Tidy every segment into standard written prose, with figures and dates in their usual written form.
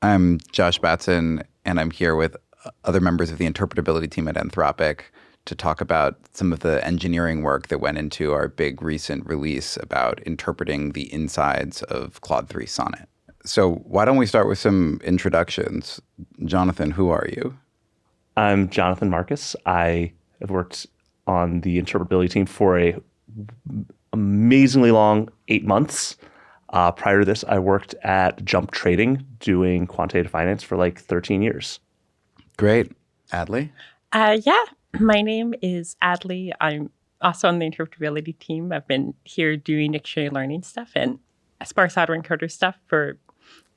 I'm Josh Batson, and I'm here with other members of the interpretability team at Anthropic to talk about some of the engineering work that went into our big recent release about interpreting the insides of Claude 3 Sonnet. So why don't we start with some introductions? Jonathan, who are you? I'm Jonathan Marcus. I have worked on the interpretability team for a amazingly long 8 months. Prior to this, I worked at Jump Trading doing quantitative finance for like 13 years. Great. Adley? My name is Adley. I'm also on the interpretability team. I've been here doing dictionary learning stuff and sparse outer encoder stuff for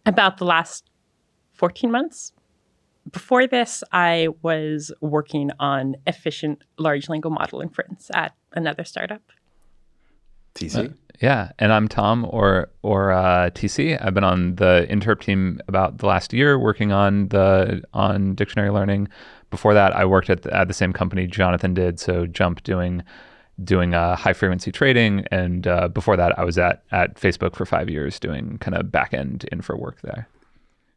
about the last 14 months. Before this, I was working on efficient large language model inference at another startup. TC? Yeah, and I'm Tom or TC. I've been on the interp team about the last year working on dictionary learning. Before that, I worked at the same company Jonathan did, so Jump doing high frequency trading, and before that, I was at Facebook for 5 years doing kind of back end infra work there.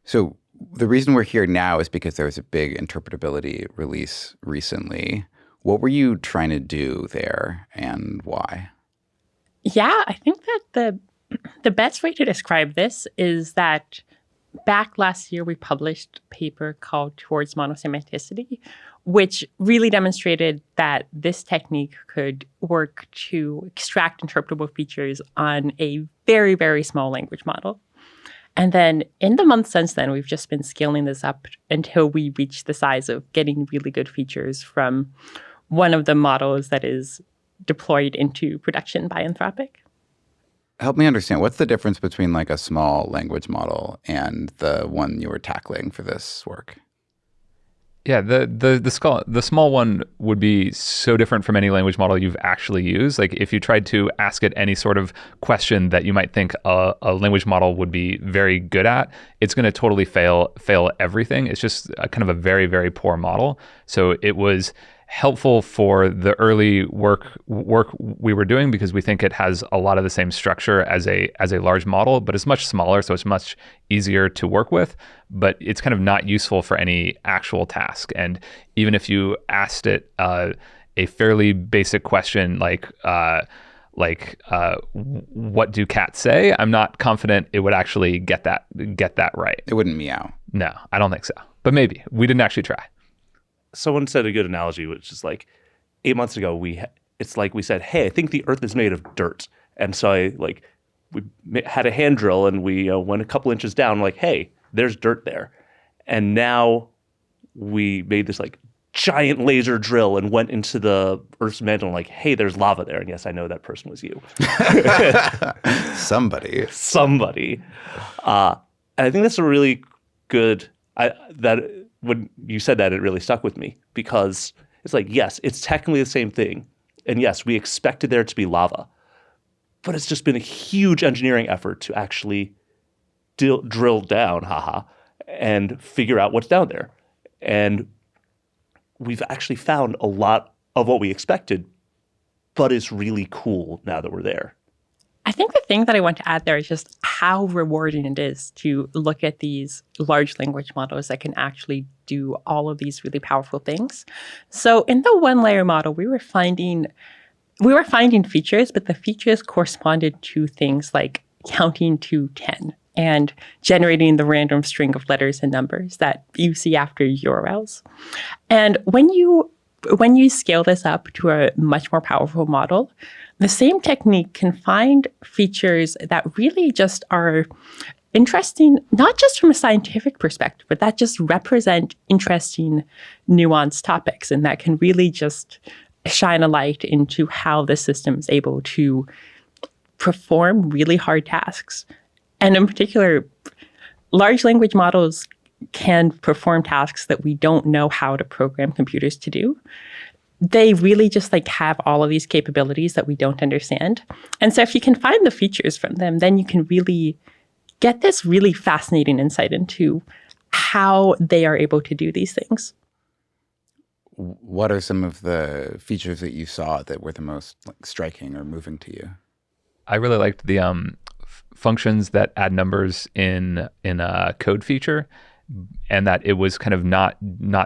So the reason we're here now is because there was a big interpretability release recently. What were you trying to do there, and why? Yeah, I think that the best way to describe this is that back last year we published a paper called Towards Monosemanticity, which really demonstrated that this technique could work to extract interpretable features on a very, very small language model. And then in the months since then, we've just been scaling this up until we reach the size of getting really good features from one of the models that is deployed into production by Anthropic. Help me understand, what's the difference between like a small language model and the one you were tackling for this work? Yeah, the small one would be so different from any language model you've actually used. Like if you tried to ask it any sort of question that you might think a language model would be very good at, it's going to totally fail everything. It's just kind of a very, very poor model. So it was helpful for the early work we were doing because we think it has a lot of the same structure as a large model, but it's much smaller, so it's much easier to work with, but it's kind of not useful for any actual task. And even if you asked it a fairly basic question like what do cats say, I'm not confident it would actually get that right. It wouldn't meow. No, I don't think so. But maybe. We didn't actually try. Someone said a good analogy, which is like 8 months ago, it's like we said, hey, I think the earth is made of dirt. And so we had a hand drill and we went a couple inches down, like, hey, there's dirt there. And now we made this like giant laser drill and went into the earth's mantle and like, hey, there's lava there. And yes, I know that person was you. Somebody. And I think that's a really good, when you said that, it really stuck with me because it's like, yes, it's technically the same thing. And yes, we expected there to be lava, but it's just been a huge engineering effort to actually drill down, and figure out what's down there. And we've actually found a lot of what we expected, but it's really cool now that we're there. I think the thing that I want to add there is just how rewarding it is to look at these large language models that can actually do all of these really powerful things. So in the one layer model, we were finding features, but the features corresponded to things like counting to 10 and generating the random string of letters and numbers that you see after URLs. And when you scale this up to a much more powerful model, the same technique can find features that really just are interesting, not just from a scientific perspective, but that just represent interesting, nuanced topics, and that can really just shine a light into how the system is able to perform really hard tasks. And in particular, large language models can perform tasks that we don't know how to program computers to do. They really just have all of these capabilities that we don't understand. And so if you can find the features from them, then you can really get this really fascinating insight into how they are able to do these things. What are some of the features that you saw that were the most striking or moving to you? I really liked the functions that add numbers in a code feature, and that it was kind of not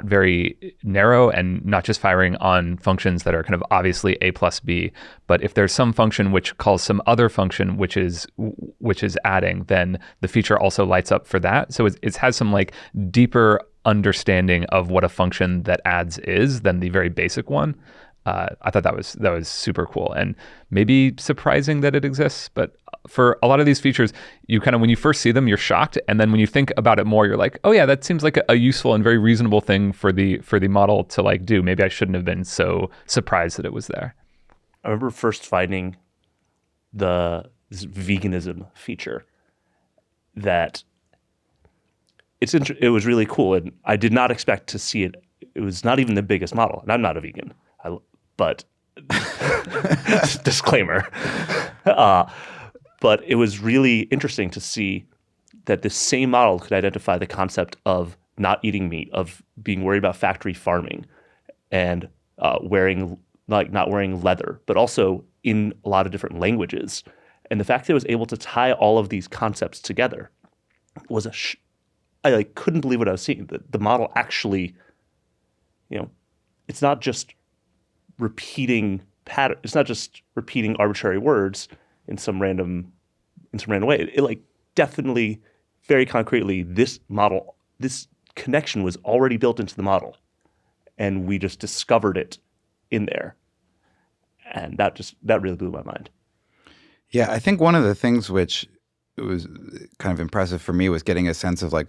very narrow and not just firing on functions that are kind of obviously A plus B, but if there's some function which calls some other function which is adding, then the feature also lights up for that. So it has some like deeper understanding of what a function that adds is than the very basic one. I thought that was super cool and maybe surprising that it exists. But for a lot of these features, you kind of, when you first see them, you're shocked, and then when you think about it more, you're like, oh yeah, that seems like a useful and very reasonable thing for the model to like do. Maybe I shouldn't have been so surprised that it was there. I remember first finding this veganism feature that it was really cool, and I did not expect to see it. It was not even the biggest model, and I'm not a vegan. But disclaimer. But it was really interesting to see that the same model could identify the concept of not eating meat, of being worried about factory farming, and not wearing leather, but also in a lot of different languages. And the fact that it was able to tie all of these concepts together was I couldn't believe what I was seeing. The model actually, it's not just repeating pattern. It's not just repeating arbitrary words in some random way. It definitely, very concretely, this connection was already built into the model, and we just discovered it in there, and that really blew my mind. Yeah, I think one of the things which was kind of impressive for me was getting a sense of like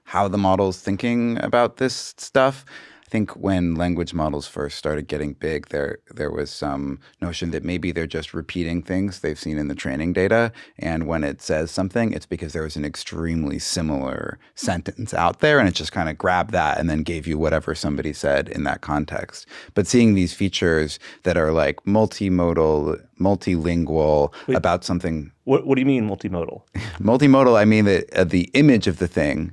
how the model's thinking about this stuff. I think when language models first started getting big, there was some notion that maybe they're just repeating things they've seen in the training data. And when it says something, it's because there was an extremely similar sentence out there, and it just kind of grabbed that and then gave you whatever somebody said in that context. But seeing these features that are like multimodal, multilingual, Wait, about something. What do you mean multimodal? Multimodal, I mean that the image of the thing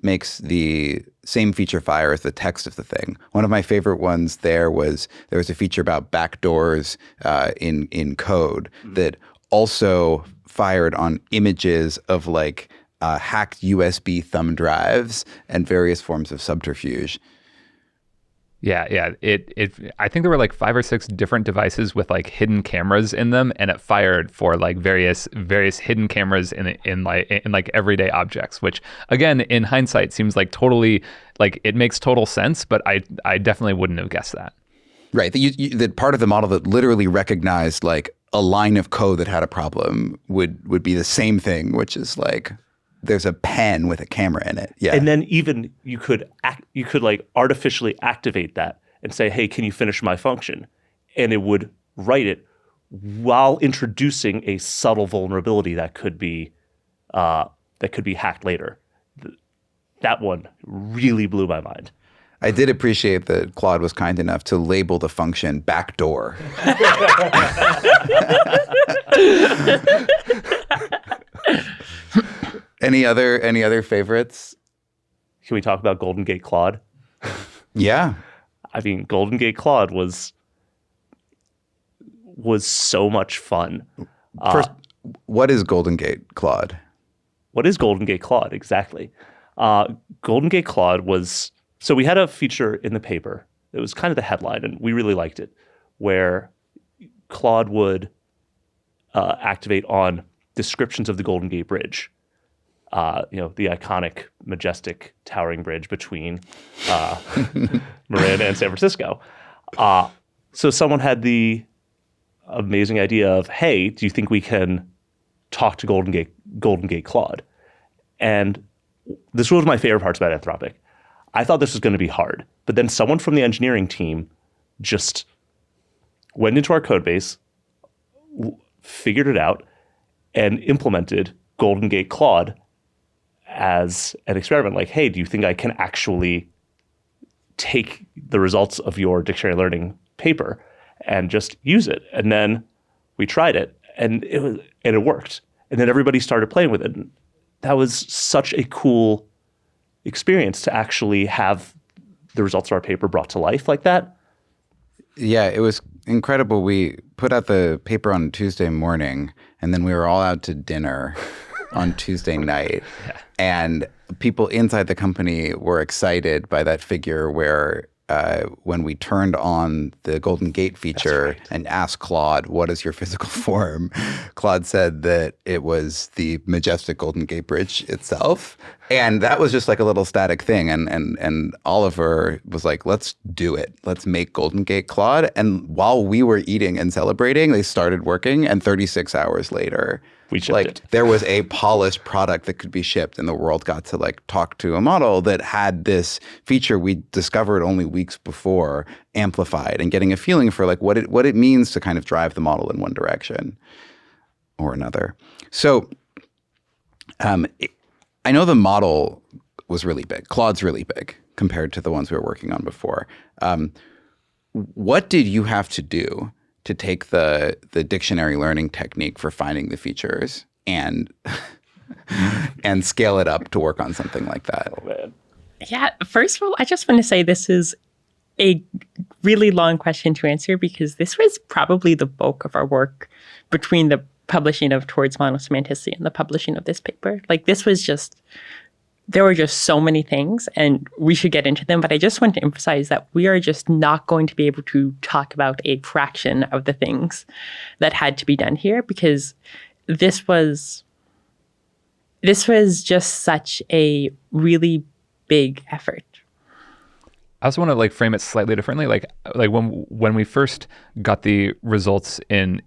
makes the same feature fire as the text of the thing. One of my favorite ones there was a feature about backdoors in code that also fired on images of like hacked USB thumb drives and various forms of subterfuge. Yeah. I think there were like 5 or 6 different devices with like hidden cameras in them, and it fired for like various hidden cameras in like everyday objects, which again, in hindsight, seems like totally like it makes total sense, but I definitely wouldn't have guessed that. Right. That part of the model that literally recognized like a line of code that had a problem would be the same thing, which is like there's a pen with a camera in it. Yeah. And then even you could like artificially activate that and say, hey, can you finish my function? And it would write it while introducing a subtle vulnerability that could be hacked later. That one really blew my mind. I did appreciate that Claude was kind enough to label the function backdoor. Any other favorites? Can we talk about Golden Gate Claude? Yeah. I mean, Golden Gate Claude was so much fun. First, what is Golden Gate Claude? What is Golden Gate Claude exactly? Golden Gate Claude was, so we had a feature in the paper. It was kind of the headline, and we really liked it, where Claude would activate on descriptions of the Golden Gate Bridge. The iconic, majestic, towering bridge between Miranda and San Francisco. So someone had the amazing idea of, hey, do you think we can talk to Golden Gate Claude? And this was one of my favorite parts about Anthropic. I thought this was going to be hard, but then someone from the engineering team just went into our code base, figured it out, and implemented Golden Gate Claude as an experiment. Like, hey, do you think I can actually take the results of your dictionary learning paper and just use it? And then we tried it, and it worked. And then everybody started playing with it. And that was such a cool experience to actually have the results of our paper brought to life like that. Yeah, it was incredible. We put out the paper on Tuesday morning, and then we were all out to dinner on Tuesday night. And people inside the company were excited by that figure where when we turned on the Golden Gate feature and asked Claude, what is your physical form? Claude said that it was the majestic Golden Gate Bridge itself. And that was just like a little static thing. And Oliver was like, let's do it. Let's make Golden Gate Claude. And while we were eating and celebrating, they started working. And 36 hours later, we shipped it. There was a polished product that could be shipped, and the world got to like talk to a model that had this feature we discovered only weeks before, amplified, and getting a feeling for like what it means to kind of drive the model in one direction or another. So I know the model was really big. Claude's really big compared to the ones we were working on before. What did you have to do to take the dictionary learning technique for finding the features and scale it up to work on something like that? Oh, man. Yeah, first of all, I just want to say this is a really long question to answer because this was probably the bulk of our work between the publishing of Towards Monosemanticity and the publishing of this paper. Like this was just, there were just so many things and we should get into them, but I just want to emphasize that we are just not going to be able to talk about a fraction of the things that had to be done here because this was just such a really big effort. I also want to like frame it slightly differently. Like when we first got the results in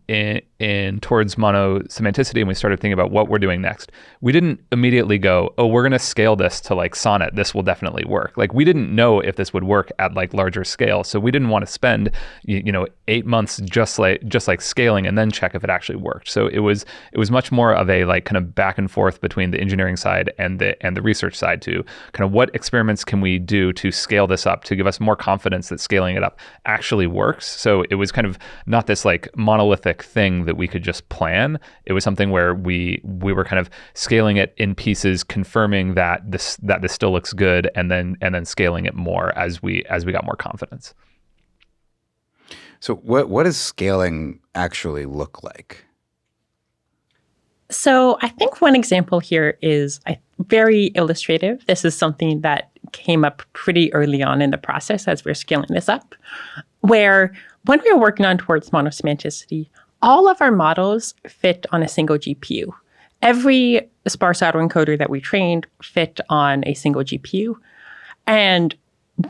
Towards Monosemanticity and we started thinking about what we're doing next, we didn't immediately go, oh, we're going to scale this to like Sonnet. This will definitely work. Like we didn't know if this would work at like larger scale. So we didn't want to spend 8 months just like scaling and then check if it actually worked. So it was much more of a like kind of back and forth between the engineering side and the research side to kind of what experiments can we do to scale this up to give us more confidence that scaling it up actually works. So it was kind of not this like monolithic thing that we could just plan. It was something where we were kind of scaling it in pieces, confirming that this still looks good, and then scaling it more as we got more confidence. So what does scaling actually look like? So I think one example here is very illustrative. This is something that came up pretty early on in the process as we're scaling this up, where when we were working on Towards Monosemanticity, all of our models fit on a single GPU. Every sparse autoencoder that we trained fit on a single GPU. And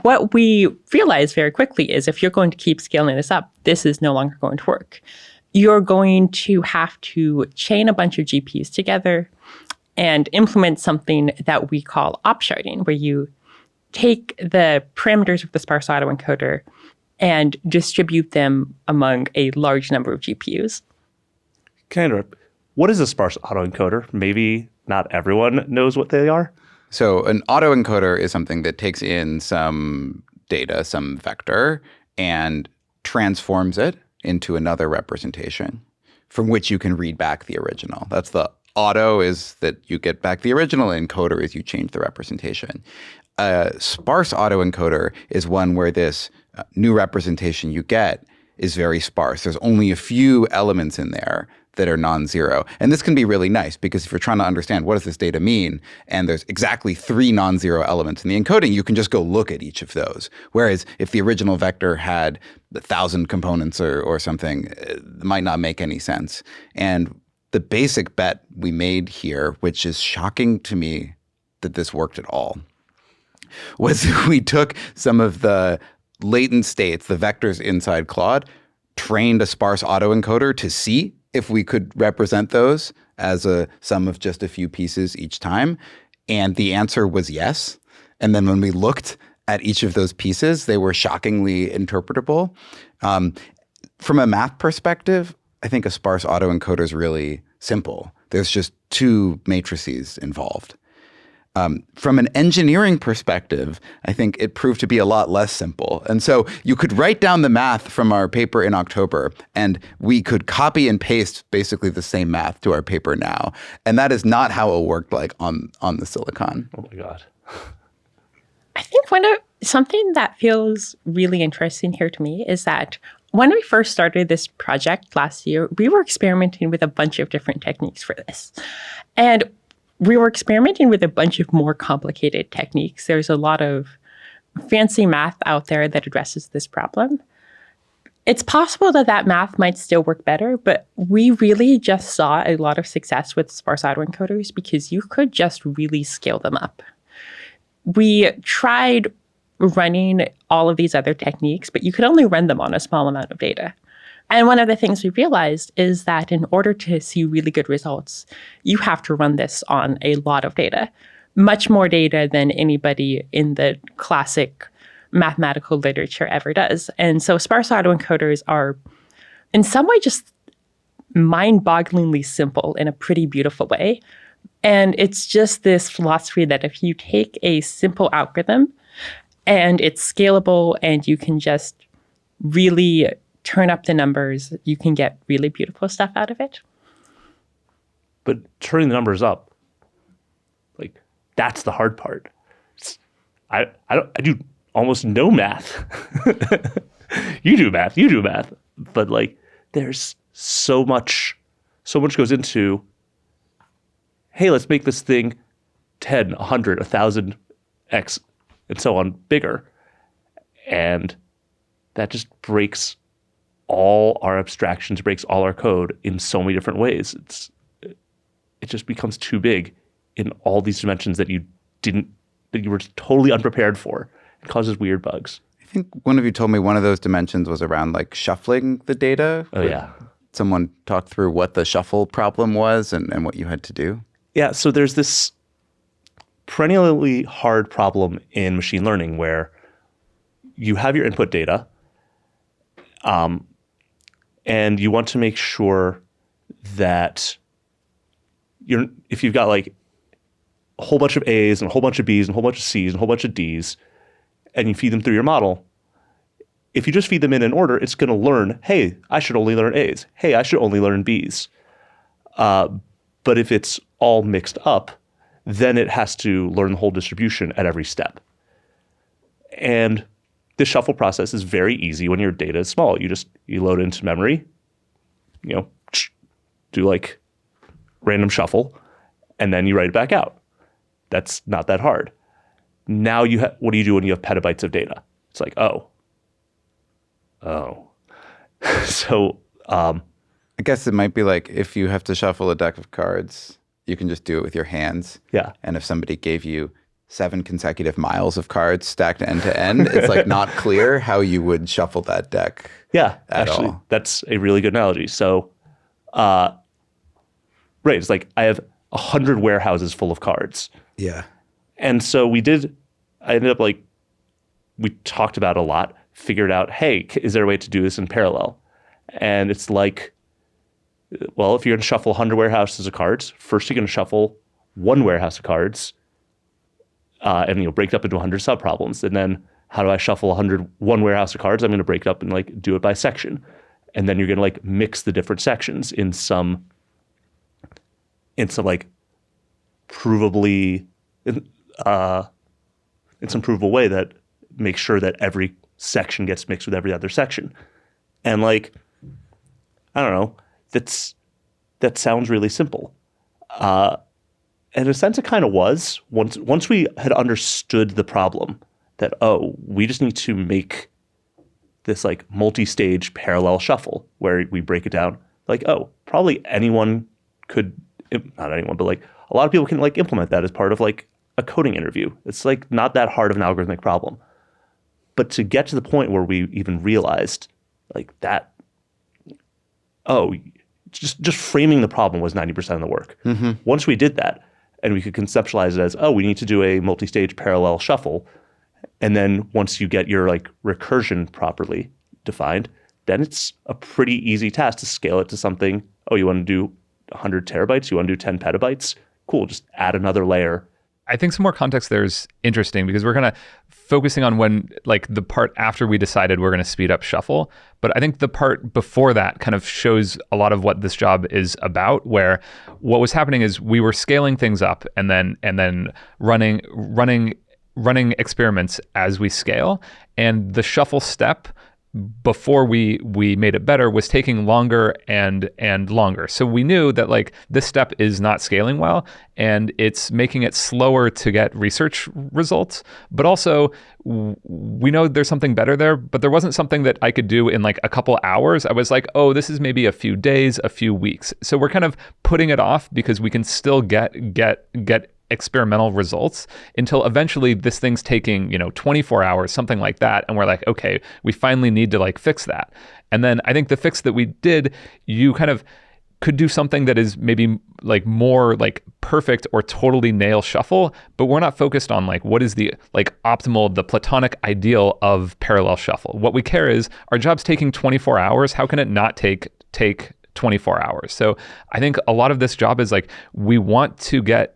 what we realized very quickly is if you're going to keep scaling this up, this is no longer going to work. You're going to have to chain a bunch of GPUs together and implement something that we call op-sharding, where you take the parameters of the sparse autoencoder and distribute them among a large number of GPUs. Can I interrupt? What is a sparse autoencoder? Maybe not everyone knows what they are. So an autoencoder is something that takes in some data, some vector, and transforms it into another representation from which you can read back the original. That's the auto is that you get back the original, encoder is you change the representation. A sparse autoencoder is one where this new representation you get is very sparse. There's only a few elements in there that are non-zero. And this can be really nice because if you're trying to understand what does this data mean, and there's exactly 3 non-zero elements in the encoding, you can just go look at each of those. Whereas if the original vector had 1,000 components or something, it might not make any sense. And the basic bet we made here, which is shocking to me that this worked at all, was we took some of the latent states, the vectors inside Claude, trained a sparse autoencoder to see if we could represent those as a sum of just a few pieces each time. And the answer was yes. And then when we looked at each of those pieces, they were shockingly interpretable. From a math perspective, I think a sparse autoencoder is really simple. There's just 2 matrices involved. From an engineering perspective, I think it proved to be a lot less simple. And so you could write down the math from our paper in October, and we could copy and paste basically the same math to our paper now. And that is not how it worked like on the silicon. Oh my God. I think something that feels really interesting here to me is that when we first started this project last year, we were experimenting with a bunch of different techniques for this. And we were experimenting with a bunch of more complicated techniques. There's a lot of fancy math out there that addresses this problem. It's possible that that math might still work better, but we really just saw a lot of success with sparse autoencoders because you could just really scale them up. We tried running all of these other techniques, but you could only run them on a small amount of data. And one of the things we realized is that in order to see really good results, you have to run this on a lot of data, much more data than anybody in the classic mathematical literature ever does. And so sparse autoencoders are in some way just mind-bogglingly simple in a pretty beautiful way. And it's just this philosophy that if you take a simple algorithm and it's scalable and you can just really turn up the numbers, you can get really beautiful stuff out of it. But turning the numbers up, like, that's the hard part. I do almost no math. You do math. But like, there's so much goes into, hey, let's make this thing 10, 100, 1,000x, and so on bigger. And that just breaks all our abstractions, breaks all our code in so many different ways. It just becomes too big in all these dimensions that you were totally unprepared for. It causes weird bugs. I think one of you told me one of those dimensions was around like shuffling the data. Oh, yeah. Someone talked through what the shuffle problem was and what you had to do. Yeah, so there's this perennially hard problem in machine learning where you have your input data, and you want to make sure that if you've got like a whole bunch of A's and a whole bunch of B's and a whole bunch of C's and a whole bunch of D's, and you feed them through your model, if you just feed them in order, it's going to learn, hey, I should only learn A's. Hey, I should only learn B's. But if it's all mixed up, then it has to learn the whole distribution at every step. And this shuffle process is very easy when your data is small. You load it into memory, do like random shuffle, and then you write it back out. That's not that hard. Now what do you do when you have petabytes of data? It's like, oh. So I guess it might be like if you have to shuffle a deck of cards, you can just do it with your hands. Yeah. And if somebody gave you 7 consecutive miles of cards stacked end to end, it's like not clear how you would shuffle that deck. Yeah, at actually, all. That's a really good analogy. So, right, it's like I have 100 warehouses full of cards. Yeah. And so I ended up like, we talked about it a lot, figured out, hey, is there a way to do this in parallel? And it's like, well, if you're going to shuffle 100 warehouses of cards, first you're going to shuffle one warehouse of cards, and you'll break it up into 100 subproblems. And then how do I shuffle one warehouse of cards? I'm going to break it up and like do it by section. And then you're going to like mix the different sections in some like provably, in some provable way that makes sure that every section gets mixed with every other section. And like, I don't know, that sounds really simple. In a sense, it kind of was. Once we had understood the problem that, oh, we just need to make this like multi-stage parallel shuffle where we break it down. Like, oh, probably anyone could, not anyone, but like a lot of people can like implement that as part of like a coding interview. It's like not that hard of an algorithmic problem. But to get to the point where we even realized like that, oh, just framing the problem was 90% of the work. Mm-hmm. Once we did that, and we could conceptualize it as, oh, we need to do a multi-stage parallel shuffle. And then once you get your like recursion properly defined, then it's a pretty easy task to scale it to something. Oh, you want to do 100 terabytes? You want to do 10 petabytes? Cool, just add another layer. I think some more context there is interesting because we're kind of focusing on when, like, the part after we decided we're going to speed up shuffle. But I think the part before that kind of shows a lot of what this job is about, where what was happening is we were scaling things up and then running experiments as we scale. And the shuffle step before we made it better was taking longer and longer. So we knew that like this step is not scaling well and it's making it slower to get research results. But also we know there's something better there, but there wasn't something that I could do in like a couple hours. I was like, oh, this is maybe a few days, a few weeks. So we're kind of putting it off because we can still get experimental results until eventually this thing's taking 24 hours, something like that, and we're like, okay, we finally need to like fix that. And then I think the fix that we did, you kind of could do something that is maybe like more like perfect or totally nail shuffle, but we're not focused on like what is the like optimal, the platonic ideal of parallel shuffle. What we care is our job's taking 24 hours. How can it not take 24 hours? So I think a lot of this job is like we want to get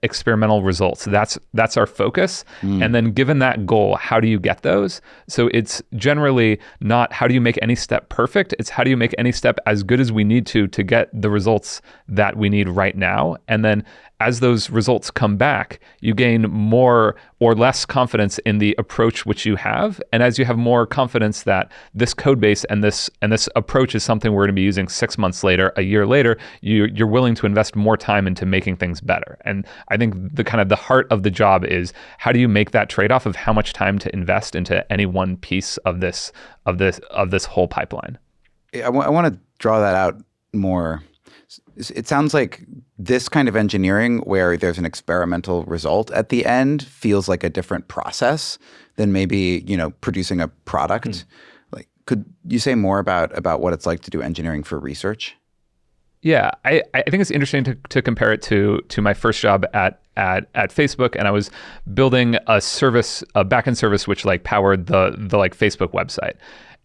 experimental results. That's our focus. And then given that goal, how do you get those? So it's generally not how do you make any step perfect, it's how do you make any step as good as we need to get the results that we need right now. And then as those results come back, you gain more or less confidence in the approach which you have. And as you have more confidence that this code base and this approach is something we're going to be using 6 months later, a year later, you're willing to invest more time into making things better. And I think the heart of the job is how do you make that trade-off of how much time to invest into any one piece of this whole pipeline. I want to draw that out more. It sounds like this kind of engineering where there's an experimental result at the end feels like a different process than maybe, producing a product. Like, could you say more about what it's like to do engineering for research? Yeah, I think it's interesting to compare it to my first job at Facebook, and I was building a service, a backend service, which like powered the like Facebook website.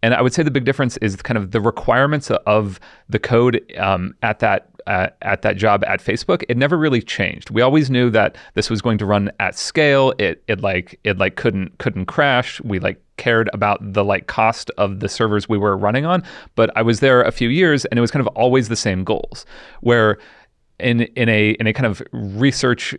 And I would say the big difference is kind of the requirements of the code at that job at Facebook. It never really changed. We always knew that this was going to run at scale. It couldn't crash. We like cared about the like cost of the servers we were running on. But I was there a few years, and it was kind of always the same goals. Where in a kind of research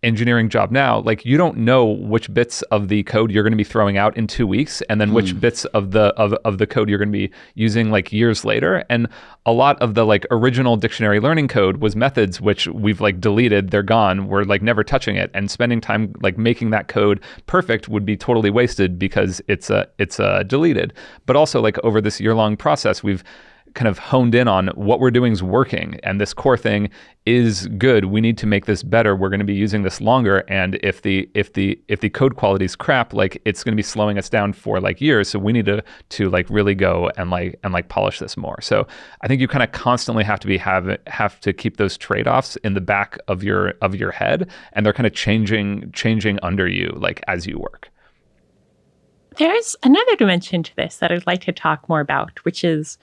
engineering job now, like you don't know which bits of the code you're going to be throwing out in 2 weeks, and then which bits of the code you're going to be using like years later. And a lot of the like original dictionary learning code was methods which we've like deleted. They're gone. We're like never touching it, and spending time like making that code perfect would be totally wasted because it's deleted. But also like over this year-long process, we've kind of honed in on what we're doing is working, and this core thing is good. We need to make this better. We're going to be using this longer, and if the code quality is crap, like it's going to be slowing us down for like years. So we need to like really go and polish this more. So I think you kind of constantly have to keep those trade-offs in the back of your head, and they're kind of changing under you like as you work. There's another dimension to this that I'd like to talk more about, which is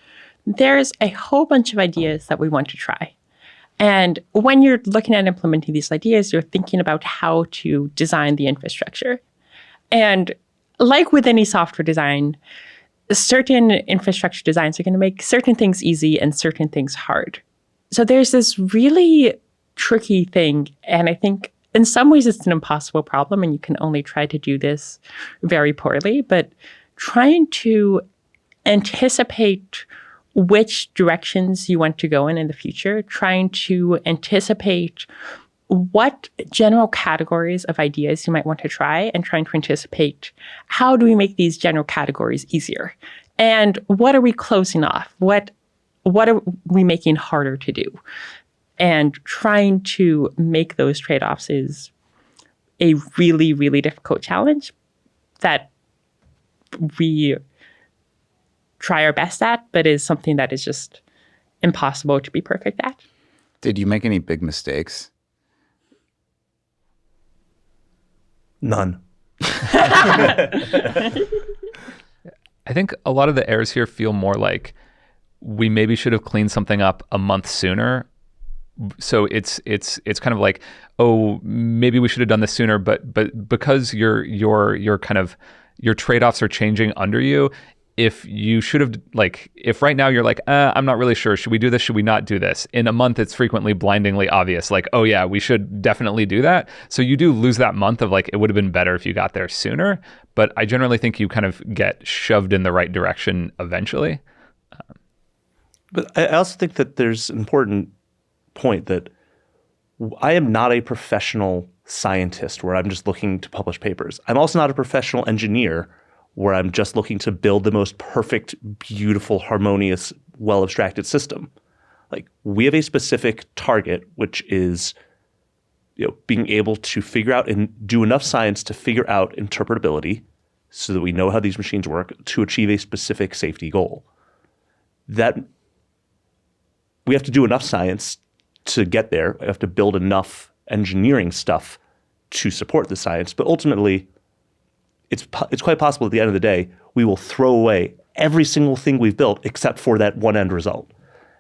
there's a whole bunch of ideas that we want to try. And when you're looking at implementing these ideas, you're thinking about how to design the infrastructure. And like with any software design, certain infrastructure designs are going to make certain things easy and certain things hard. So there's this really tricky thing. And I think in some ways it's an impossible problem, and you can only try to do this very poorly. But trying to anticipate which directions you want to go in the future, trying to anticipate what general categories of ideas you might want to try, and trying to anticipate how do we make these general categories easier, and what are we closing off, what are we making harder to do, and trying to make those trade-offs is a really, really difficult challenge that we try our best at, but is something that is just impossible to be perfect at. Did you make any big mistakes? None. I think a lot of the errors here feel more like we maybe should have cleaned something up a month sooner. So it's kind of like, oh, maybe we should have done this sooner, but because your trade-offs are changing under you, if you should have, like, if right now you're like, I'm not really sure, should we do this, should we not do this? In a month, it's frequently blindingly obvious, like, oh yeah, we should definitely do that. So you do lose that month of like, it would have been better if you got there sooner. But I generally think you kind of get shoved in the right direction eventually. But I also think that there's an important point that I am not a professional scientist where I'm just looking to publish papers. I'm also not a professional engineer where I'm just looking to build the most perfect, beautiful, harmonious, well-abstracted system. Like, we have a specific target, which is, being able to figure out and do enough science to figure out interpretability so that we know how these machines work to achieve a specific safety goal. That we have to do enough science to get there. We have to build enough engineering stuff to support the science. But ultimately, it's quite possible at the end of the day, we will throw away every single thing we've built except for that one end result.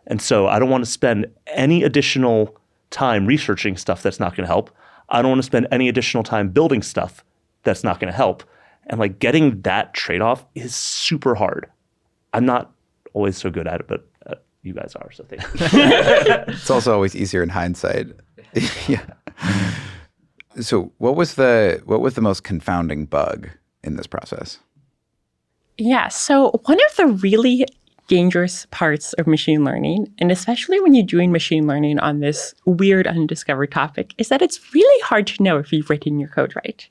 And so I don't want to spend any additional time researching stuff that's not going to help. I don't want to spend any additional time building stuff that's not going to help. And like, getting that trade-off is super hard. I'm not always so good at it, but you guys are, so thank you. It's also always easier in hindsight. Yeah. So what was the most confounding bug in this process? Yeah, so one of the really dangerous parts of machine learning, and especially when you're doing machine learning on this weird undiscovered topic, is that it's really hard to know if you've written your code right.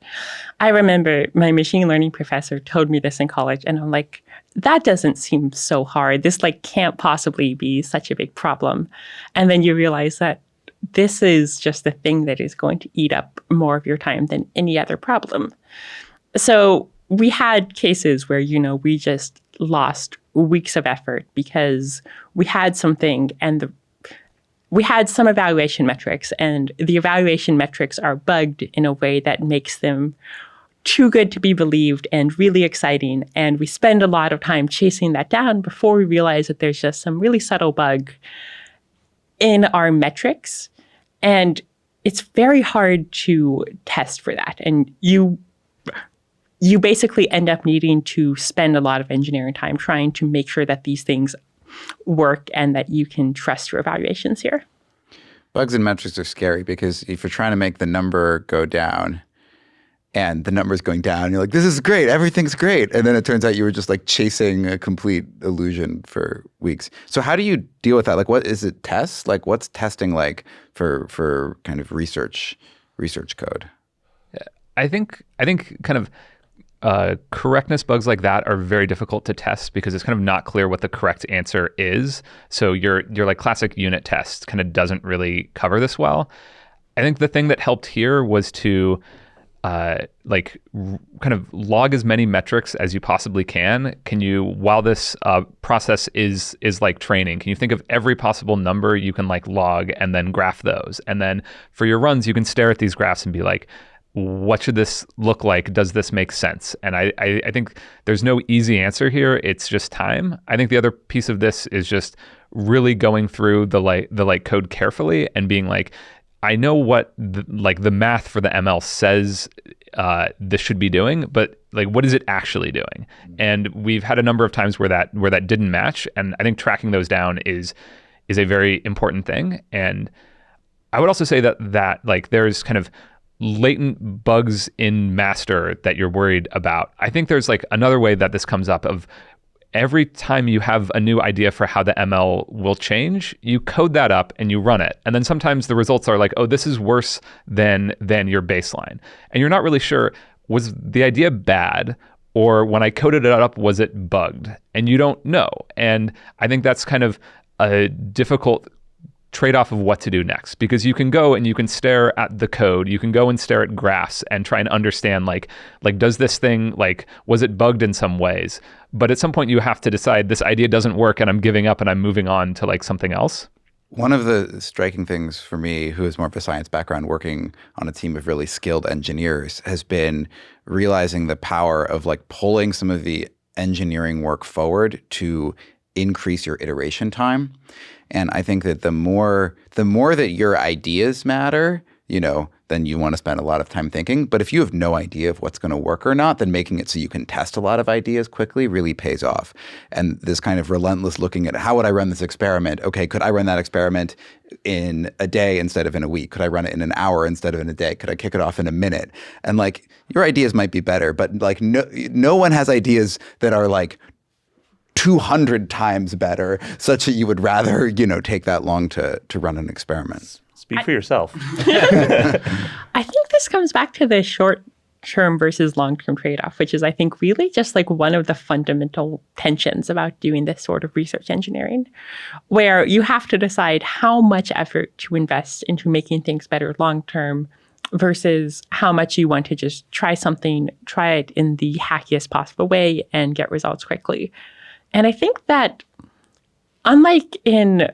I remember my machine learning professor told me this in college, and I'm like, that doesn't seem so hard. This can't possibly be such a big problem. And then you realize that this is just the thing that is going to eat up more of your time than any other problem. So we had cases where, we just lost weeks of effort because we had something and we had some evaluation metrics, and the evaluation metrics are bugged in a way that makes them too good to be believed and really exciting. And we spend a lot of time chasing that down before we realize that there's just some really subtle bug in our metrics. And it's very hard to test for that. And you basically end up needing to spend a lot of engineering time trying to make sure that these things work and that you can trust your evaluations here. Bugs and metrics are scary because if you're trying to make the number go down and the number's going down, you're like, this is great, everything's great. And then it turns out you were just like chasing a complete illusion for weeks. So how do you deal with that? Like, what is it, tests? Like, what's testing like for kind of research code? I think kind of correctness bugs like that are very difficult to test because it's kind of not clear what the correct answer is. So your like classic unit test kind of doesn't really cover this well. I think the thing that helped here was to kind of log as many metrics as you possibly can. Can you, while this process is like training, can you think of every possible number you can like log and then graph those? And then for your runs, you can stare at these graphs and be like, what should this look like? Does this make sense? And I think there's no easy answer here. It's just time. I think the other piece of this is just really going through the code carefully and being like, I know what the math for the ML says this should be doing, but like, what is it actually doing? And we've had a number of times where that didn't match, and I think tracking those down is a very important thing. And I would also say that like there's kind of latent bugs in master that you're worried about. I think there's like another way that this comes up of every time you have a new idea for how the ML will change, you code that up and you run it. And then sometimes the results are like, oh, this is worse than your baseline. And you're not really sure, was the idea bad? Or when I coded it up, was it bugged? And you don't know. And I think that's kind of a difficult trade-off of what to do next, because you can go and you can stare at the code, you can go and stare at graphs and try and understand like does this thing, like, was it bugged in some ways? But at some point you have to decide this idea doesn't work and I'm giving up and I'm moving on to like something else. One of the striking things for me, who has more of a science background working on a team of really skilled engineers, has been realizing the power of like pulling some of the engineering work forward to increase your iteration time. And I think that the more that your ideas matter, then you want to spend a lot of time thinking. But if you have no idea of what's going to work or not, then making it so you can test a lot of ideas quickly really pays off. And this kind of relentless looking at how would I run this experiment? Okay, could I run that experiment in a day instead of in a week? Could I run it in an hour instead of in a day? Could I kick it off in a minute? And like your ideas might be better, but like no one has ideas that are like 200 times better, such that you would rather, take that long to run an experiment. Speak for yourself. I think this comes back to the short-term versus long-term trade-off, which is, I think, really just like one of the fundamental tensions about doing this sort of research engineering, where you have to decide how much effort to invest into making things better long-term versus how much you want to just try it in the hackiest possible way and get results quickly. And I think that unlike in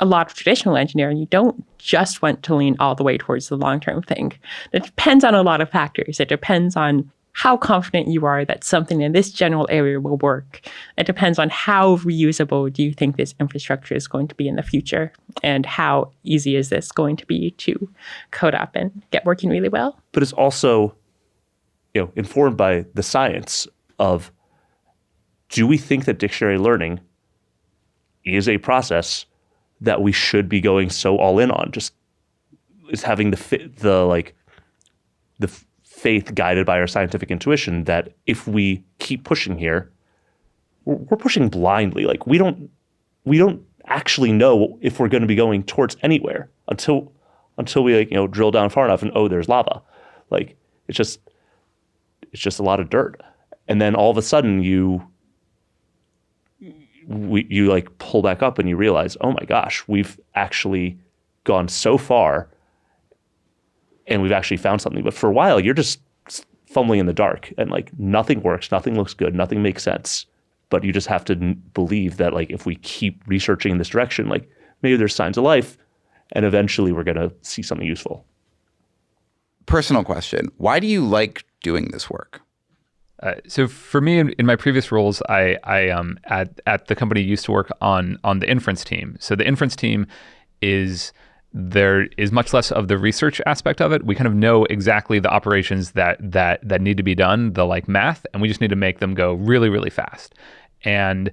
a lot of traditional engineering, you don't just want to lean all the way towards the long-term thing. It depends on a lot of factors. It depends on how confident you are that something in this general area will work. It depends on how reusable do you think this infrastructure is going to be in the future, and how easy is this going to be to code up and get working really well. But it's also, informed by the science of, do we think that dictionary learning is a process that we should be going so all in on? Just is having the faith guided by our scientific intuition that if we keep pushing here, we're pushing blindly. Like we don't actually know if we're going to be going towards anywhere until we drill down far enough and there's lava. Like it's just a lot of dirt, and then all of a sudden you pull back up and you realize, oh my gosh, we've actually gone so far and we've actually found something. But for a while, you're just fumbling in the dark and like nothing works, nothing looks good, nothing makes sense. But you just have to believe that like if we keep researching in this direction, like maybe there's signs of life and eventually we're going to see something useful. Personal question. Why do you like doing this work? So for me, in my previous roles, I at the company used to work on the inference team. So the inference team there is much less of the research aspect of it. We kind of know exactly the operations that need to be done, the like math, and we just need to make them go really, really fast. And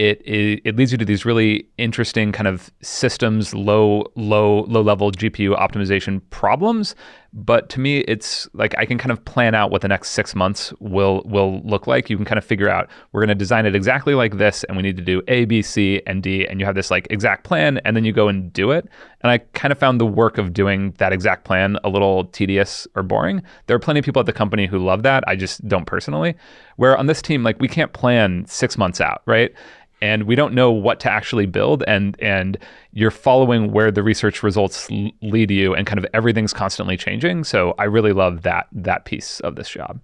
it leads you to these really interesting kind of systems, low level GPU optimization problems. But to me, it's like I can kind of plan out what the next 6 months will look like. You can kind of figure out we're going to design it exactly like this, and we need to do A, B, C, and D, and you have this like exact plan, and then you go and do it. And I kind of found the work of doing that exact plan a little tedious or boring. There are plenty of people at the company who love that. I just don't personally. Where on this team, like we can't plan 6 months out, right? And we don't know what to actually build, and you're following where the research results lead you, and kind of everything's constantly changing. So I really love that piece of this job.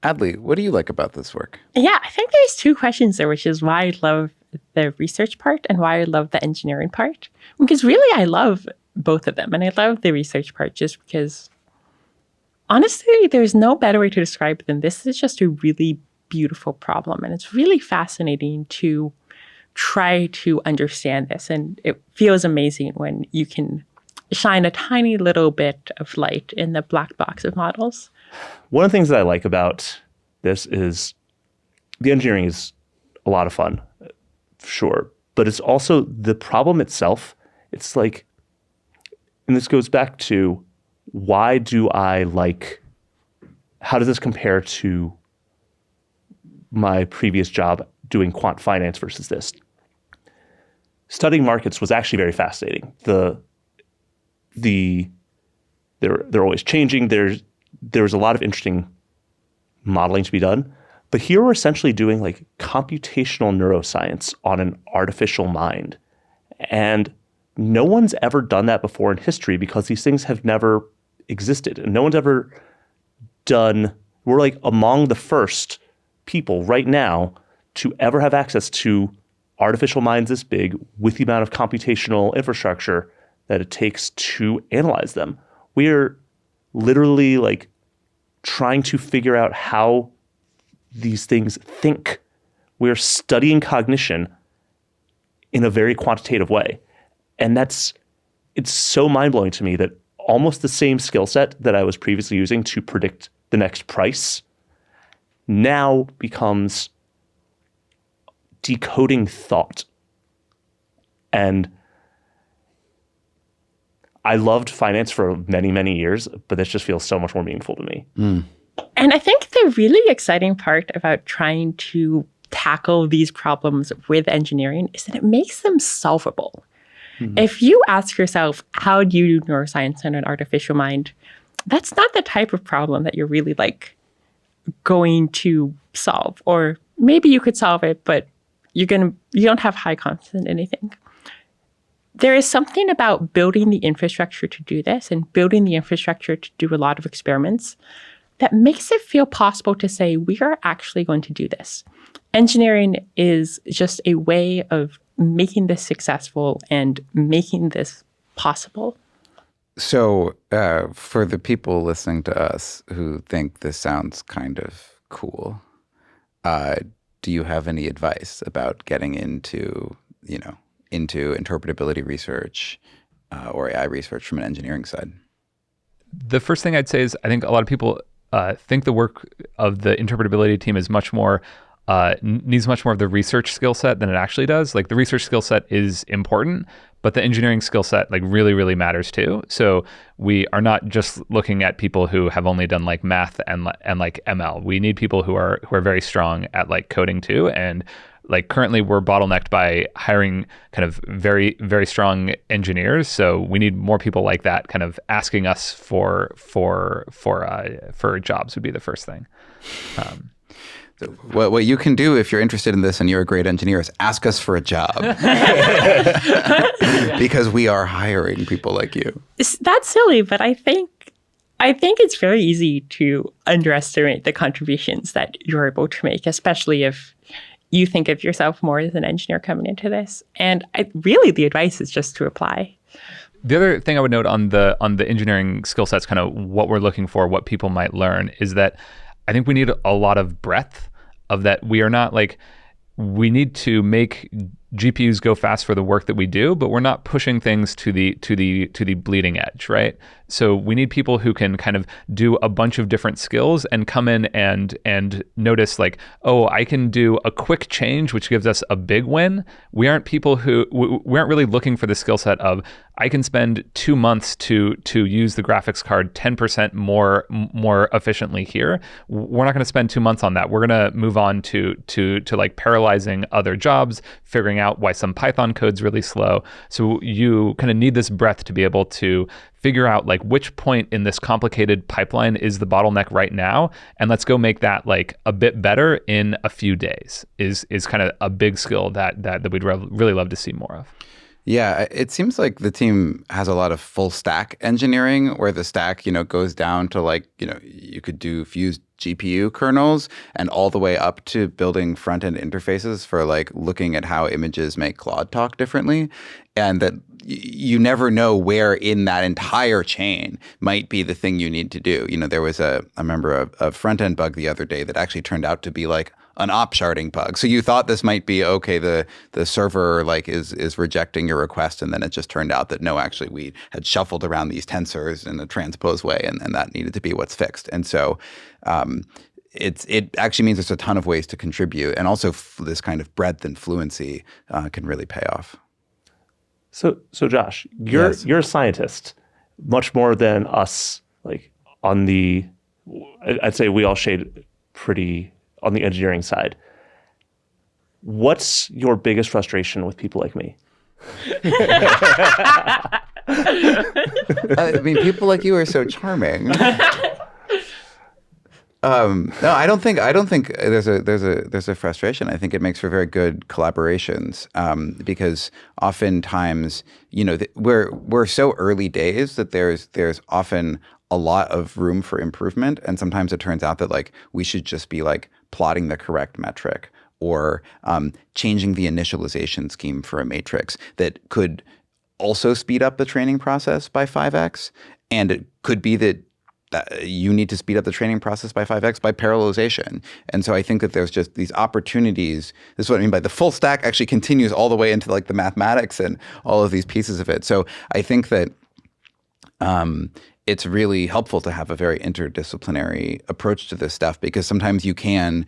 Adley, what do you like about this work? Yeah, I think there's two questions there, which is why I love the research part and why I love the engineering part. Because really, I love both of them, and I love the research part just because, honestly, there's no better way to describe it than this is just a really beautiful problem, and it's really fascinating to try to understand this, and it feels amazing when you can shine a tiny little bit of light in the black box of models. One of the things that I like about this is the engineering is a lot of fun, sure, but it's also the problem itself. It's like, and this goes back to how does this compare to my previous job doing quant finance versus this? Studying markets was actually very fascinating. They're always changing. There's a lot of interesting modeling to be done. But here we're essentially doing like computational neuroscience on an artificial mind. And no one's ever done that before in history because these things have never existed. And no one's ever we're like among the first people right now to ever have access to artificial minds this big with the amount of computational infrastructure that it takes to analyze them. We're literally like trying to figure out how these things think. We're studying cognition in a very quantitative way. And that's it's so mind-blowing to me that almost the same skill set that I was previously using to predict the next price now becomes decoding thought. And I loved finance for many, many years, but this just feels so much more meaningful to me. And I think the really exciting part about trying to tackle these problems with engineering is that it makes them solvable. If you ask yourself, how do you do neuroscience in an artificial mind? That's not the type of problem that you're really like going to solve. Or maybe you could solve it, but you don't have high confidence in anything. There is something about building the infrastructure to do this and building the infrastructure to do a lot of experiments that makes it feel possible to say, we are actually going to do this. Engineering is just a way of making this successful and making this possible. So for the people listening to us who think this sounds kind of cool, do you have any advice about getting into interpretability research or AI research from an engineering side? The first thing I'd say is I think a lot of people think the work of the interpretability team is much more needs much more of the research skill set than it actually does. Like the research skill set is important, but the engineering skill set like really, really matters too. So we are not just looking at people who have only done like math and like ML. We need people who are very strong at like coding too. And like currently we're bottlenecked by hiring kind of very, very strong engineers. So we need more people like that kind of asking us for jobs would be the first thing. What you can do if you're interested in this and you're a great engineer is ask us for a job. Because we are hiring people like you. That's silly, but I think it's very easy to underestimate the contributions that you're able to make, especially if you think of yourself more as an engineer coming into this. And really the advice is just to apply. The other thing I would note on the engineering skill sets, kind of what we're looking for, what people might learn, is that I think we need a lot of breadth of that. We are not like, we need to make GPUs go fast for the work that we do, but we're not pushing things to the bleeding edge, right? So we need people who can kind of do a bunch of different skills and come in and notice like, oh, I can do a quick change, which gives us a big win. We aren't people who, we aren't really looking for the skill set of, I can spend 2 months to use the graphics card 10% more efficiently here. We're not going to spend 2 months on that. We're going to move on to like parallelizing other jobs, figuring out why some Python code's really slow. So you kind of need this breadth to be able to figure out like which point in this complicated pipeline is the bottleneck right now, and let's go make that like a bit better in a few days is kind of a big skill that we'd really love to see more of. Yeah, it seems like the team has a lot of full stack engineering where the stack, goes down to like, you could do fused GPU kernels and all the way up to building front-end interfaces for like looking at how images make Claude talk differently. And that you never know where in that entire chain might be the thing you need to do. There was I remember a front-end bug the other day that actually turned out to be like an op sharding bug. So you thought this might be, okay, the server like is rejecting your request, and then it just turned out that no, actually we had shuffled around these tensors in a transpose way, and that needed to be what's fixed. And so it actually means there's a ton of ways to contribute, and also this kind of breadth and fluency can really pay off. So Josh, you're a scientist, much more than us. Like I'd say we all shade pretty on the engineering side. What's your biggest frustration with people like me? I mean, people like you are so charming. No, I don't think there's a frustration. I think it makes for very good collaborations because oftentimes, we're so early days that there's often a lot of room for improvement, and sometimes it turns out that like we should just be like plotting the correct metric or changing the initialization scheme for a matrix that could also speed up the training process by 5x, and it could be that you need to speed up the training process by 5x by parallelization. And so I think that there's just these opportunities. This is what I mean by the full stack actually continues all the way into like the mathematics and all of these pieces of it. So I think that it's really helpful to have a very interdisciplinary approach to this stuff, because sometimes you can,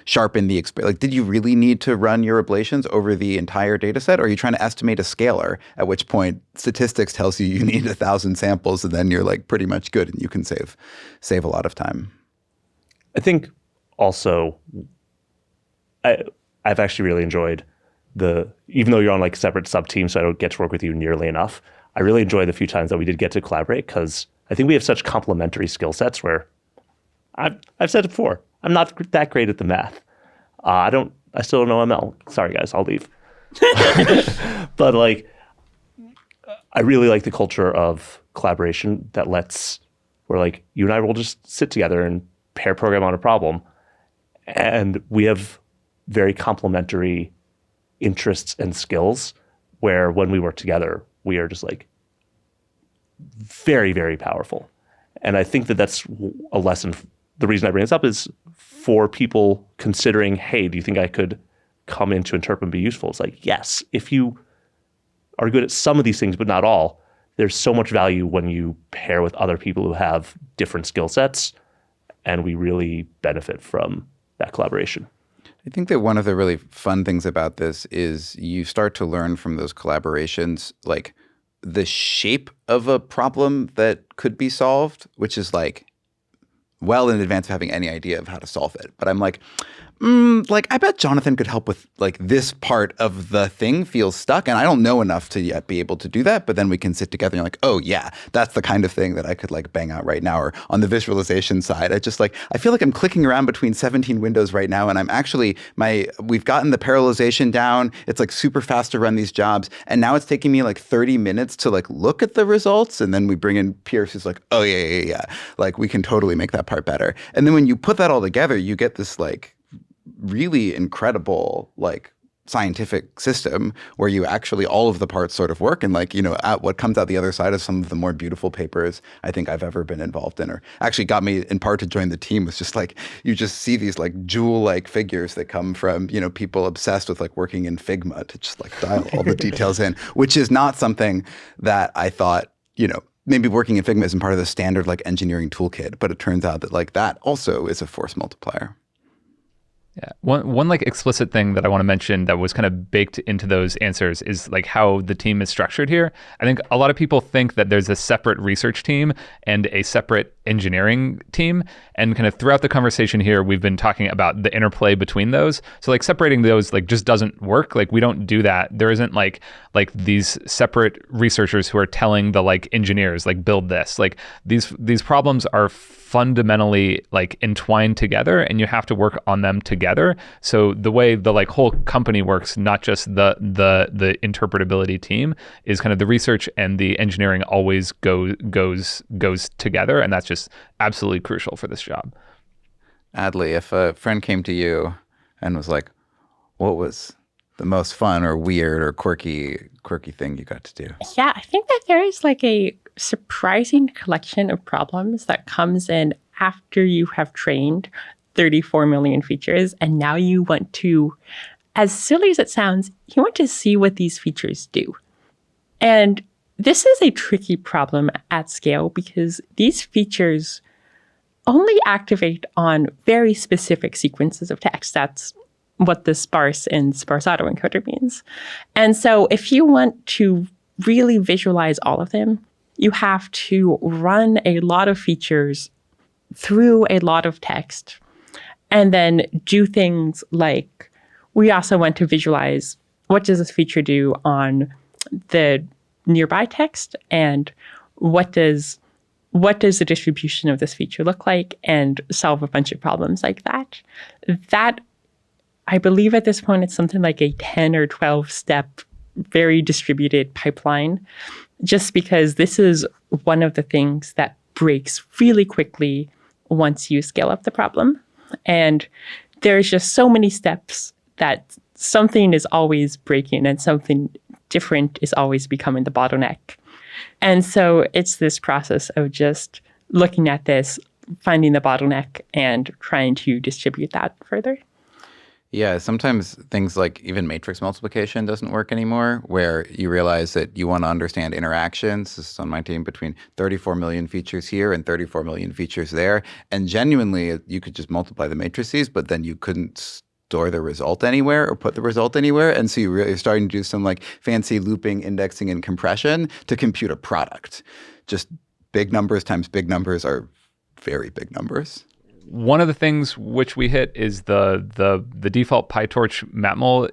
sharpen the like, did you really need to run your ablations over the entire data set? Or are you trying to estimate a scalar, at which point statistics tells you need 1,000 samples, and then you're like pretty much good and you can save a lot of time. I think also I've actually really enjoyed even though you're on like separate sub-teams, so I don't get to work with you nearly enough, I really enjoy the few times that we did get to collaborate, because I think we have such complementary skill sets where I've said it before, I'm not that great at the math. I still don't know ML. Sorry guys, I'll leave. But like, I really like the culture of collaboration that where like you and I will just sit together and pair program on a problem, and we have very complementary interests and skills where when we work together, we are just like very, very powerful. And I think that that's a lesson. The reason I bring this up is for people considering, hey, do you think I could come into Interp and be useful? It's like, yes, if you are good at some of these things, but not all, there's so much value when you pair with other people who have different skill sets, and we really benefit from that collaboration. I think that one of the really fun things about this is you start to learn from those collaborations, like the shape of a problem that could be solved, which is like well in advance of having any idea of how to solve it. But I'm like, I bet Jonathan could help with like this part of the thing feels stuck, and I don't know enough to yet be able to do that. But then we can sit together and you're like, oh yeah, that's the kind of thing that I could like bang out right now. Or on the visualization side, I feel like I'm clicking around between 17 windows right now, and I'm actually we've gotten the parallelization down. It's like super fast to run these jobs, and now it's taking me like 30 minutes to like look at the results. And then we bring in Pierce, who's like, oh yeah, like we can totally make that part better. And then when you put that all together, you get this like really incredible like scientific system where you actually all of the parts sort of work, and like at what comes out the other side of some of the more beautiful papers I think I've ever been involved in, or actually got me in part to join the team, was just like you just see these like jewel-like figures that come from people obsessed with like working in Figma to just like dial all the details in, which is not something that I thought maybe working in Figma isn't part of the standard like engineering toolkit, but it turns out that like that also is a force multiplier. Yeah. One like explicit thing that I want to mention that was kind of baked into those answers is like how the team is structured here. I think a lot of people think that there's a separate research team and a separate engineering team. And kind of throughout the conversation here, we've been talking about the interplay between those. So like separating those like just doesn't work. Like we don't do that. There isn't like these separate researchers who are telling the like engineers like build this. Like these problems are fundamentally like entwined together, and you have to work on them together. So the way the like whole company works, not just the interpretability team, is kind of the research and the engineering always goes together, and that's just absolutely crucial for this job. Adley, if a friend came to you and was like, what was the most fun or weird or quirky thing you got to do? Yeah, I think that there is like a surprising collection of problems that comes in after you have trained 34 million features, and now you want to, as silly as it sounds, you want to see what these features do. And this is a tricky problem at scale because these features only activate on very specific sequences of text. That's what the sparse and sparse autoencoder means. And so if you want to really visualize all of them, you have to run a lot of features through a lot of text and then do things like, we also want to visualize what does this feature do on the nearby text, and what does the distribution of this feature look like, and solve a bunch of problems like that. That, I believe at this point, it's something like a 10 or 12 step, very distributed pipeline, just because this is one of the things that breaks really quickly once you scale up the problem. And there's just so many steps that something is always breaking and something different is always becoming the bottleneck. And so it's this process of just looking at this, finding the bottleneck, and trying to distribute that further. Yeah, sometimes things like even matrix multiplication doesn't work anymore, where you realize that you want to understand interactions. This is on my team between 34 million features here and 34 million features there. And genuinely, you could just multiply the matrices, but then you couldn't store the result anywhere or put the result anywhere. And so you're starting to do some like fancy looping, indexing, and compression to compute a product. Just big numbers times big numbers are very big numbers. One of the things which we hit is the default PyTorch matmul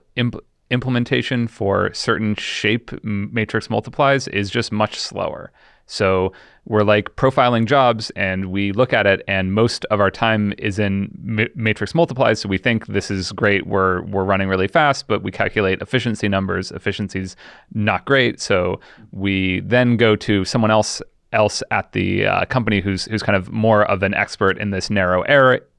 implementation for certain shape matrix multiplies is just much slower. So we're like profiling jobs and we look at it and most of our time is in matrix multiplies. So we think this is great. We're running really fast, but we calculate efficiency numbers. Efficiency's not great. So we then go to someone else at the company who's kind of more of an expert in this narrow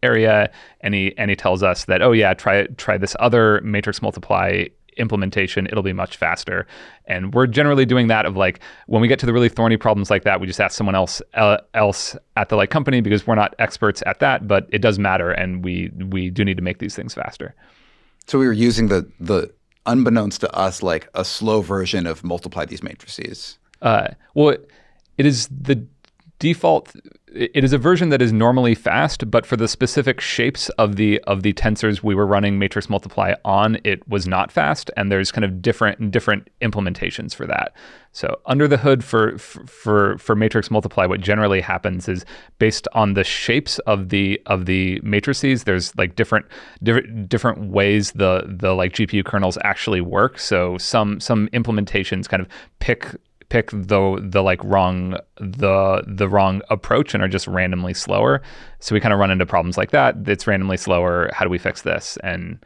area, and he tells us that, oh yeah, try this other matrix multiply implementation, it'll be much faster. And we're generally doing that of like, when we get to the really thorny problems like that, we just ask someone else at the like company because we're not experts at that, but it does matter, and we do need to make these things faster. So we were using the unbeknownst to us, like a slow version of multiply these matrices. Well, it is the default. It is a version that is normally fast, but for the specific shapes of the tensors we were running matrix multiply on, it was not fast, and there's kind of different implementations for that. So under the hood for matrix multiply, what generally happens is based on the shapes of the matrices, there's like different ways the like GPU kernels actually work. So some implementations kind of pick the like wrong approach and are just randomly slower. So we kind of run into problems like that. It's randomly slower. How do we fix this? And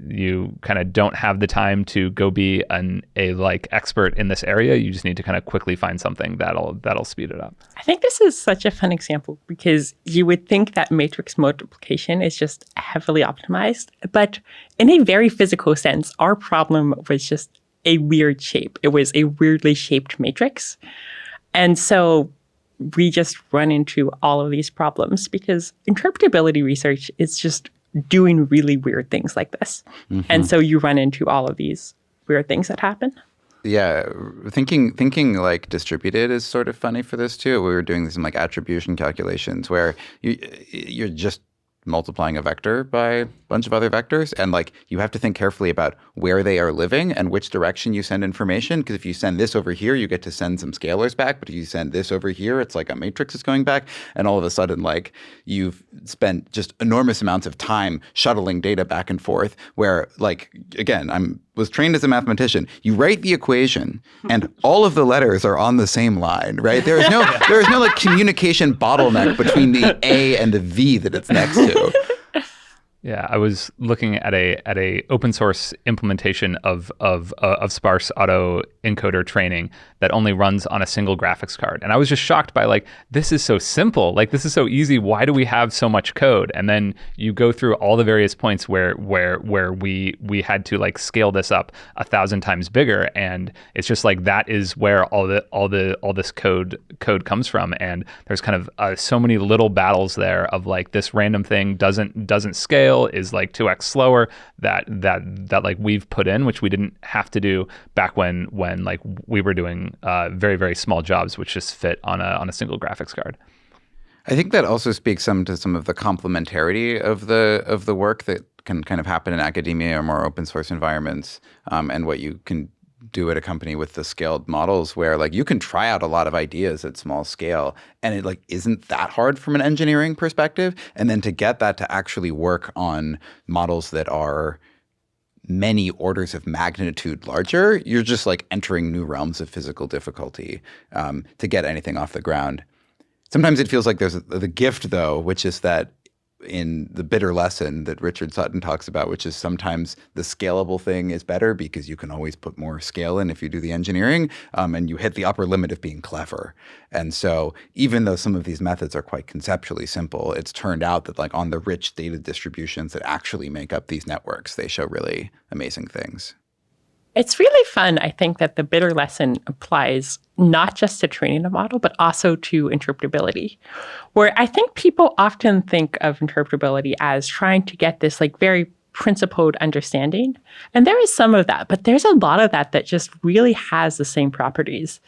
you kind of don't have the time to go be a like expert in this area. You just need to kind of quickly find something that'll speed it up. I think this is such a fun example because you would think that matrix multiplication is just heavily optimized, but in a very physical sense, our problem was just a weird shape. It was a weirdly shaped matrix. And so we just run into all of these problems because interpretability research is just doing really weird things like this. Mm-hmm. And so you run into all of these weird things that happen. Yeah, thinking like distributed is sort of funny for this too. We were doing some like attribution calculations where you're just multiplying a vector by a bunch of other vectors, and like you have to think carefully about where they are living and which direction you send information, because if you send this over here, you get to send some scalars back, but if you send this over here, it's like a matrix is going back, and all of a sudden like you've spent just enormous amounts of time shuttling data back and forth, where like again, was trained as a mathematician. You write the equation and all of the letters are on the same line, right? There is no like communication bottleneck between the A and the V that it's next to. Yeah, I was looking at a open source implementation of sparse auto encoder training that only runs on a single graphics card, and I was just shocked by like, this is so simple, like this is so easy. Why do we have so much code? And then you go through all the various points where we had to like scale this up 1,000 times bigger, and it's just like that is where all this code comes from. And there's kind of so many little battles there of like this random thing doesn't scale, is like 2x slower that like we've put in, which we didn't have to do back when like we were doing very, very small jobs which just fit on a single graphics card. I think that also speaks to some of the complementarity of the work that can kind of happen in academia or more open source environments, and what you can do at a company with the scaled models, where like you can try out a lot of ideas at small scale and it like isn't that hard from an engineering perspective, and then to get that to actually work on models that are many orders of magnitude larger, you're just like entering new realms of physical difficulty to get anything off the ground. Sometimes it feels like there's the gift though, which is that in the bitter lesson that Richard Sutton talks about, which is sometimes the scalable thing is better because you can always put more scale in if you do the engineering, and you hit the upper limit of being clever. And so even though some of these methods are quite conceptually simple, it's turned out that like on the rich data distributions that actually make up these networks, they show really amazing things. It's really fun, I think, that the bidder lesson applies not just to training a model, but also to interpretability, where I think people often think of interpretability as trying to get this like very principled understanding. And there is some of that, but there's a lot of that that just really has the same properties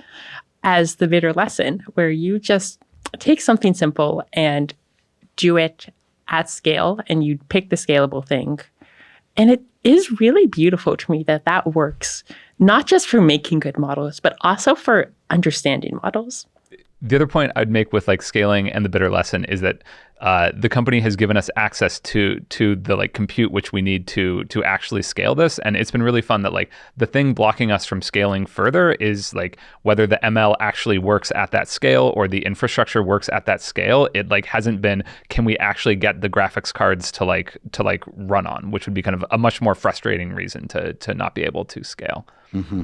as the bidder lesson, where you just take something simple and do it at scale, and you pick the scalable thing. And it is really beautiful to me that that works, not just for making good models, but also for understanding models. The other point I'd make with like scaling and the bidder lesson is that the company has given us access to the like compute which we need to actually scale this, and it's been really fun that like the thing blocking us from scaling further is like whether the ML actually works at that scale or the infrastructure works at that scale. It like hasn't been, can we actually get the graphics cards to run on, which would be kind of a much more frustrating reason to not be able to scale. Mm-hmm.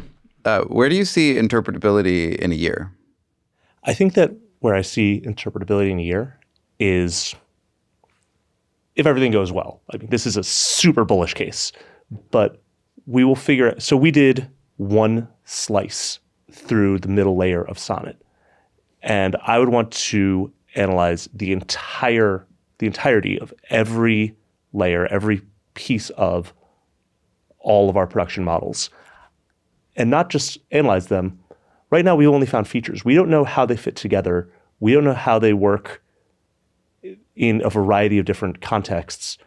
Where do you see interpretability in a year? I think that where I see interpretability in a year is if everything goes well. I mean, this is a super bullish case, but we will figure out. So we did one slice through the middle layer of Sonnet, and I would want to analyze the entirety of every layer, every piece of all of our production models, and not just analyze them. Right now, we only found features. We don't know how they fit together. We don't know how they work in a variety of different contexts.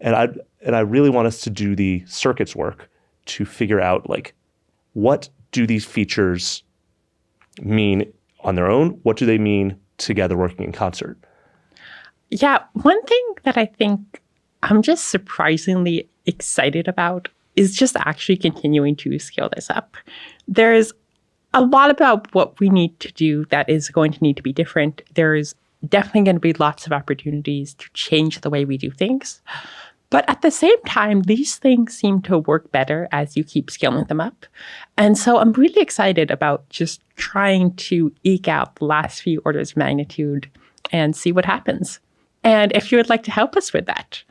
And I really want us to do the circuits work to figure out like, what do these features mean on their own? What do they mean together working in concert? Yeah, one thing that I think I'm just surprisingly excited about is just actually continuing to scale this up. There's a lot about what we need to do that is going to need to be different. There's definitely going to be lots of opportunities to change the way we do things. But at the same time, these things seem to work better as you keep scaling them up. And so I'm really excited about just trying to eke out the last few orders of magnitude and see what happens. And if you would like to help us with that,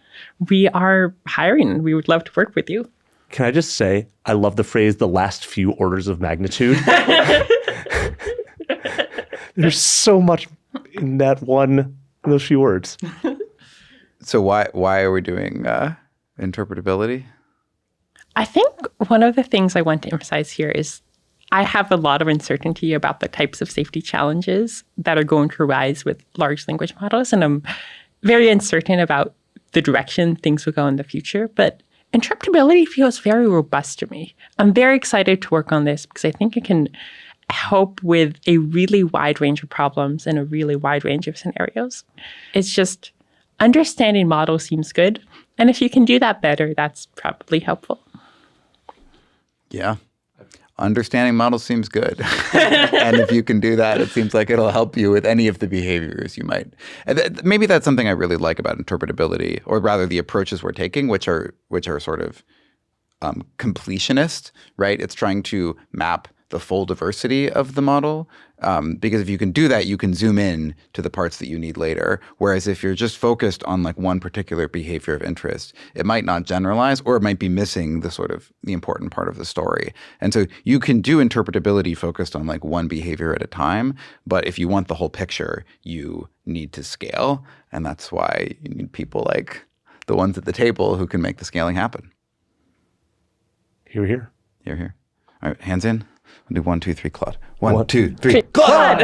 we are hiring. We would love to work with you. Can I just say, I love the phrase, the last few orders of magnitude. There's so much in those few words. So why are we doing interpretability? I think one of the things I want to emphasize here is I have a lot of uncertainty about the types of safety challenges that are going to arise with large language models. And I'm very uncertain about the direction things will go in the future. But interpretability feels very robust to me. I'm very excited to work on this because I think it can help with a really wide range of problems and a really wide range of scenarios. It's just understanding models seems good. And if you can do that better, that's probably helpful. Yeah. Understanding models seems good. And if you can do that, it seems like it'll help you with any of the behaviors you might. Maybe that's something I really like about interpretability, or rather the approaches we're taking, which are sort of completionist, right? It's trying to map the full diversity of the model, because if you can do that, you can zoom in to the parts that you need later. Whereas if you're just focused on like one particular behavior of interest, it might not generalize, or it might be missing the important part of the story. And so you can do interpretability focused on like one behavior at a time, but if you want the whole picture, you need to scale. And that's why you need people like the ones at the table who can make the scaling happen. Here, here. Here, here. All right, hands in. We'll do 1, 2, 3, Claude. 1, 2, 3, Claude!